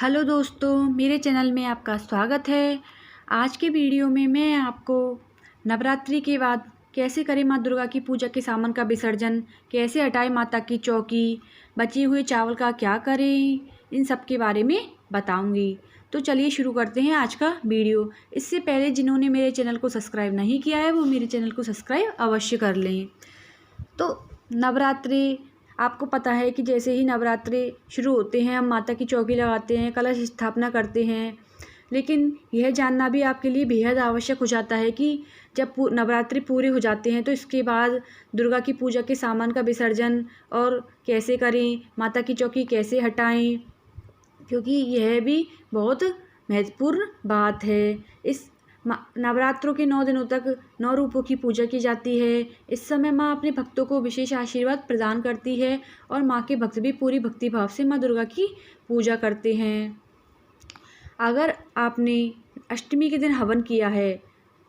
Hello दोस्तों, मेरे channel में आपका स्वागत है। आज के वीडियो में मैं आपको नवरात्रि के बाद कैसे करें माँ दुर्गा की पूजा के सामान का विसर्जन, कैसे हटाएं माता की चौकी, बचे हुए चावल का क्या करें, इन सब के बारे में बताऊंगी। तो चलिए शुरू करते हैं आज का वीडियो। इससे पहले जिन्होंने मेरे चैनल को सब्सक्राइब नहीं किया है वो मेरे चैनल को सब्सक्राइब अवश्य कर लें। तो नवरात्रि आपको पता है कि जैसे ही नवरात्रि शुरू होते हैं हम माता की चौकी लगाते हैं, कलश स्थापना करते हैं। लेकिन यह जानना भी आपके लिए बेहद आवश्यक हो जाता है कि जब नवरात्रि पूरे हो जाते हैं तो इसके बाद दुर्गा की पूजा के सामान का विसर्जन और कैसे करें, माता की चौकी कैसे हटाएं, क्योंकि यह भी बहुत महत्वपूर्ण बात है। इस नवरात्रों के 9 दिनों तक 9 रूपों की पूजा की जाती है। इस समय माँ अपने भक्तों को विशेष आशीर्वाद प्रदान करती है और माँ के भक्त भी पूरी भक्ति भाव से माँ दुर्गा की पूजा करते हैं। अगर आपने अष्टमी के दिन हवन किया है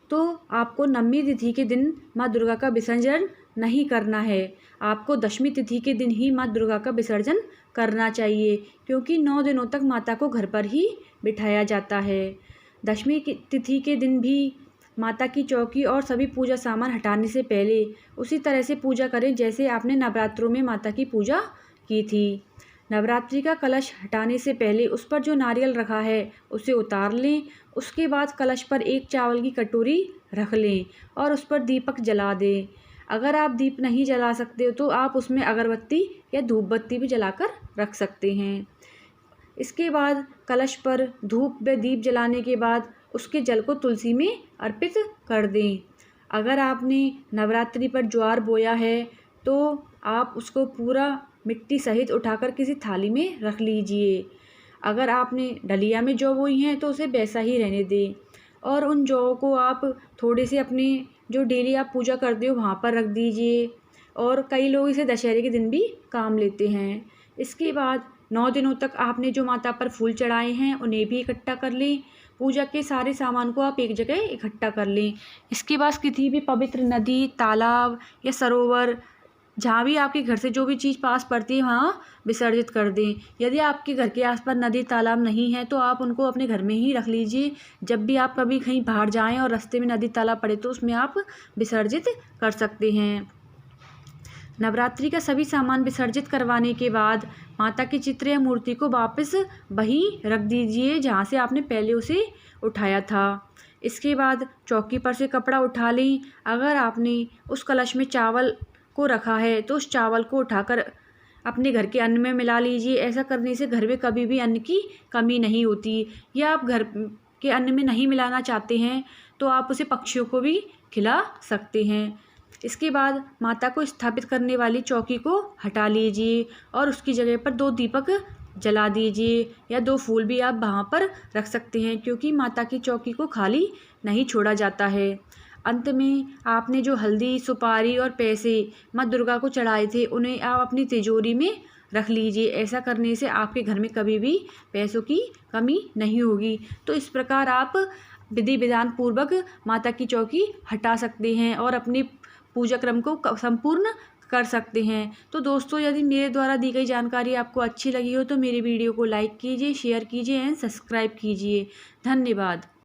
तो आपको नवमी तिथि के दिन माँ दुर्गा का विसर्जन नहीं करना है। आपको दशमी तिथि के दिन ही माँ दुर्गा का विसर्जन करना चाहिए, क्योंकि 9 दिनों तक माता को घर पर ही बिठाया जाता है। दशमी की तिथि के दिन भी माता की चौकी और सभी पूजा सामान हटाने से पहले उसी तरह से पूजा करें जैसे आपने नवरात्रों में माता की पूजा की थी। नवरात्रि का कलश हटाने से पहले उस पर जो नारियल रखा है उसे उतार लें। उसके बाद कलश पर एक चावल की कटोरी रख लें और उस पर दीपक जला दें। अगर आप दीप नहीं जला सकते हो तो आप उसमें अगरबत्ती या धूप बत्ती भी जलाकर रख सकते हैं। इसके बाद कलश पर धूप व दीप जलाने के बाद उसके जल को तुलसी में अर्पित कर दें। अगर आपने नवरात्रि पर ज्वार बोया है तो आप उसको पूरा मिट्टी सहित उठाकर किसी थाली में रख लीजिए। अगर आपने डलिया में जौ बोई हैं तो उसे वैसा ही रहने दें और उन जौ को आप थोड़े से अपने जो डेली आप पूजा करते हो वहाँ पर रख दीजिए। और कई लोग इसे दशहरे के दिन भी काम लेते हैं। इसके बाद 9 दिनों तक आपने जो माता पर फूल चढ़ाए हैं उन्हें भी इकट्ठा कर लें। पूजा के सारे सामान को आप एक जगह इकट्ठा कर लें। इसके बाद किसी भी पवित्र नदी, तालाब या सरोवर, जहाँ भी आपके घर से जो भी चीज़ पास पड़ती है वहाँ विसर्जित कर दें। यदि आपके घर के आसपास नदी तालाब नहीं है तो आप उनको अपने घर में ही रख लीजिए। जब भी आप कभी कहीं बाहर जाएं और रास्ते में नदी तालाब पड़े तो उसमें आप विसर्जित कर सकते हैं। नवरात्रि का सभी सामान विसर्जित करवाने के बाद माता के चित्र या मूर्ति को वापस वहीं रख दीजिए जहाँ से आपने पहले उसे उठाया था। इसके बाद चौकी पर से कपड़ा उठा लें। अगर आपने उस कलश में चावल को रखा है तो उस चावल को उठाकर अपने घर के अन्न में मिला लीजिए। ऐसा करने से घर में कभी भी अन्न की कमी नहीं होती। या आप घर के अन्न में नहीं मिलाना चाहते हैं तो आप उसे पक्षियों को भी खिला सकते हैं। इसके बाद माता को स्थापित करने वाली चौकी को हटा लीजिए और उसकी जगह पर 2 दीपक जला दीजिए या 2 फूल भी आप वहाँ पर रख सकते हैं, क्योंकि माता की चौकी को खाली नहीं छोड़ा जाता है। अंत में आपने जो हल्दी, सुपारी और पैसे माँ दुर्गा को चढ़ाए थे उन्हें आप अपनी तिजोरी में रख लीजिए। ऐसा करने से आपके घर में कभी भी पैसों की कमी नहीं होगी। तो इस प्रकार आप विधि विधान पूर्वक माता की चौकी हटा सकते हैं और अपने पूजा क्रम को संपूर्ण कर सकते हैं। तो दोस्तों, यदि मेरे द्वारा दी गई जानकारी आपको अच्छी लगी हो तो मेरे वीडियो को लाइक कीजिए, शेयर कीजिए एंड सब्सक्राइब कीजिए। धन्यवाद।